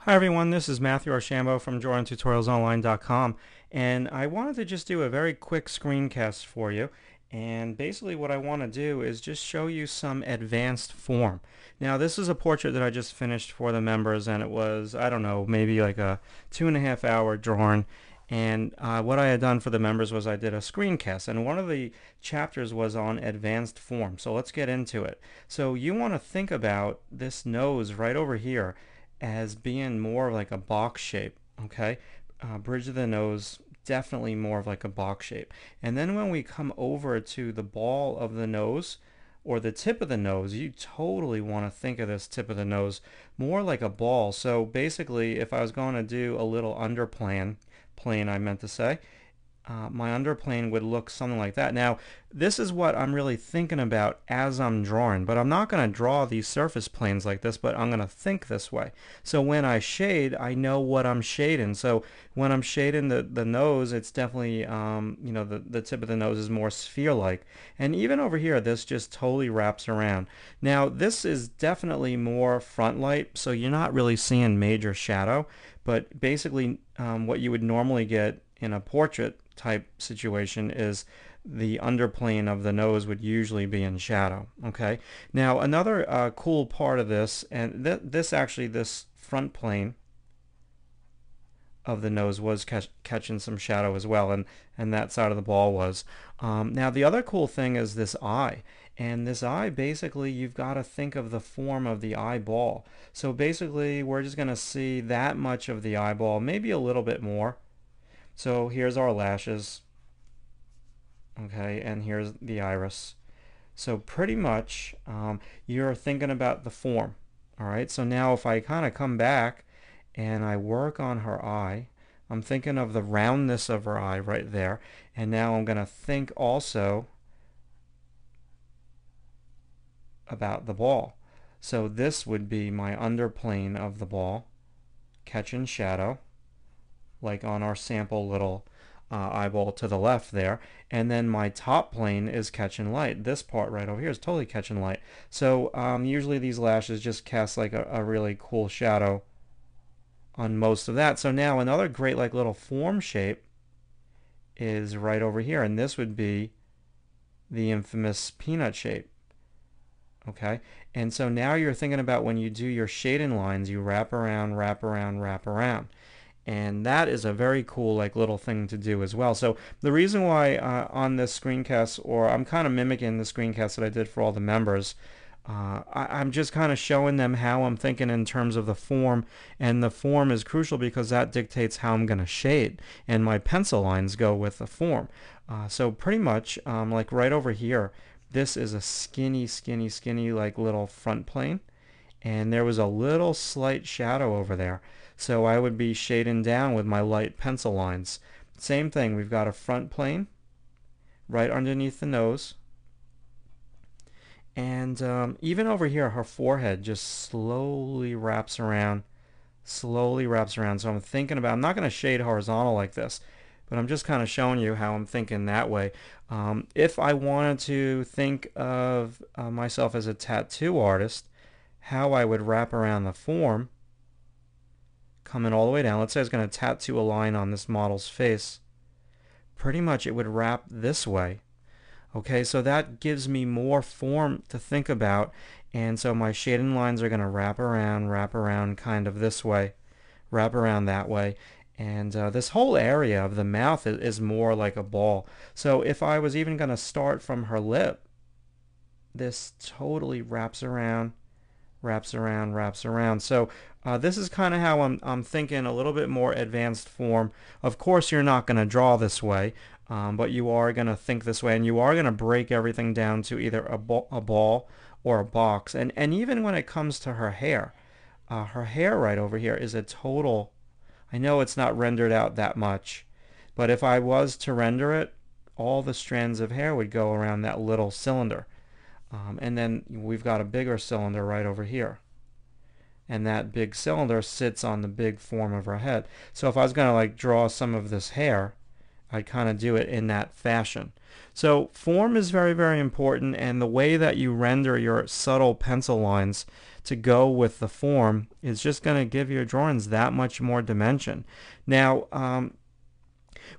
Hi everyone, this is Matthew Archambault from drawingtutorialsonline.com, and I wanted to just do a very quick screencast for you. And basically what I want to do is just show you some advanced form. Now this is a portrait that I just finished for the members, and it was, I don't know, maybe like a 2.5 hour drawing. And what I had done for the members was I did a screencast, and one of the chapters was on advanced form. So let's get into it. So you want to think about this nose right over here as being more of like a box shape, okay? Bridge of the nose, definitely more of like a box shape. And then when we come over to the ball of the nose, or the tip of the nose, you totally want to think of this tip of the nose more like a ball. So basically, if I was going to do a little underplane, I meant to say, my underplane would look something like that. Now, this is what I'm really thinking about as I'm drawing, but I'm not going to draw these surface planes like this, but I'm going to think this way. So when I shade, I know what I'm shading. So when I'm shading the nose, it's definitely, the tip of the nose is more sphere-like. And even over here, this just totally wraps around. Now, this is definitely more front light, so you're not really seeing major shadow, but basically what you would normally get in a portrait type situation is the underplane of the nose would usually be in shadow. Okay, now another cool part of this, and this front plane of the nose was catching some shadow as well, and that side of the ball was. Now the other cool thing is this eye. And this eye, basically, you've got to think of the form of the eyeball. So basically, we're just going to see that much of the eyeball, maybe a little bit more. So here's our lashes, okay, and here's the iris. So pretty much you're thinking about the form, all right? So now if I kind of come back and I work on her eye, I'm thinking of the roundness of her eye right there, and now I'm going to think also about the ball. So this would be my underplane of the ball, catching shadow, like on our sample little eyeball to the left there, and then my top plane is catching light. This part right over here is totally catching light. So usually these lashes just cast like a really cool shadow on most of that. So now another great like little form shape is right over here, and this would be the infamous peanut shape. Okay, and so now you're thinking about when you do your shading lines, you wrap around, wrap around, wrap around. And that is a very cool like little thing to do as well. So the reason why on this screencast, or I'm kind of mimicking the screencast that I did for all the members, I'm just kind of showing them how I'm thinking in terms of the form, and the form is crucial because that dictates how I'm going to shade, and my pencil lines go with the form. So pretty much like right over here, this is a skinny like little front plane, and there was a little slight shadow over there. So I would be shading down with my light pencil lines. Same thing, we've got a front plane right underneath the nose. And even over here, her forehead just slowly wraps around, slowly wraps around. So I'm thinking about, I'm not going to shade horizontal like this, but I'm just kind of showing you how I'm thinking that way. If I wanted to think of myself as a tattoo artist, how I would wrap around the form, coming all the way down. Let's say I was going to tattoo a line on this model's face. Pretty much it would wrap this way. Okay, so that gives me more form to think about, and so my shading lines are going to wrap around kind of this way, wrap around that way. And this whole area of the mouth is more like a ball. So if I was even going to start from her lip, this totally wraps around, wraps around, wraps around. So this is kind of how I'm thinking, a little bit more advanced form. Of course, you're not going to draw this way, but you are going to think this way, and you are going to break everything down to either a ball or a box. And even when it comes to her hair right over here is a total, I know it's not rendered out that much, but if I was to render it, all the strands of hair would go around that little cylinder. And then we've got a bigger cylinder right over here. And that big cylinder sits on the big form of her head. So if I was going to like draw some of this hair, I'd kind of do it in that fashion. So form is very, very important, and the way that you render your subtle pencil lines to go with the form is just going to give your drawings that much more dimension. Now,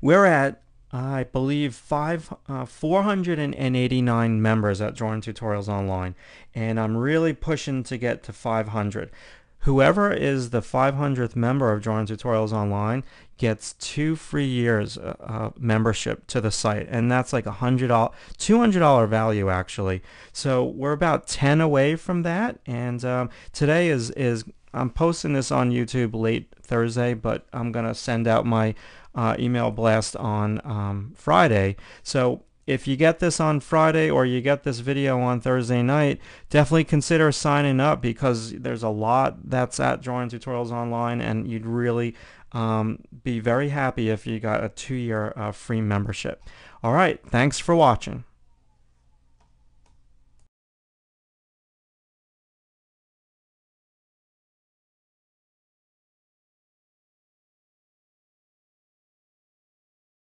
we're at, I believe, 489 members at Drawing Tutorials Online, and I'm really pushing to get to 500. Whoever is the 500th member of Drawing Tutorials Online gets 2 free years membership to the site, and that's like $200 value actually. So we're about 10 away from that, and today is I'm posting this on YouTube late Thursday, but I'm gonna send out my email blast on Friday. So if you get this on Friday or you get this video on Thursday night, definitely consider signing up, because there's a lot that's at Drawing Tutorials Online, and you'd really be very happy if you got a 2-year free membership. All right, thanks for watching.